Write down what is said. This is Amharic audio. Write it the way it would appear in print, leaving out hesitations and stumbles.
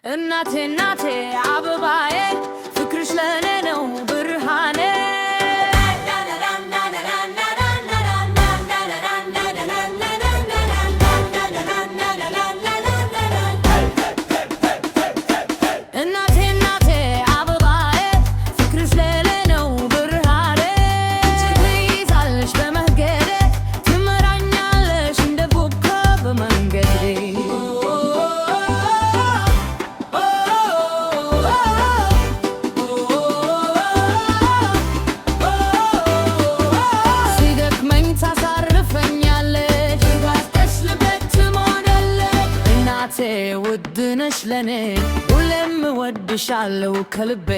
እናቴ እናቴ አበባዬ ፍቅርሽ ለኔ ነው ብርሃኔ እናቴ እናቴ አበባዬ ፍቅርሽ ለኔ ነው ብርሃኔ ትይዛለሽ በመንገዴ ትመራኛለሽ እንደ ኮከብ በመንገዴ ውድ ነሽ ለኔ ሁሌም እወድሻለሁ ከልቤ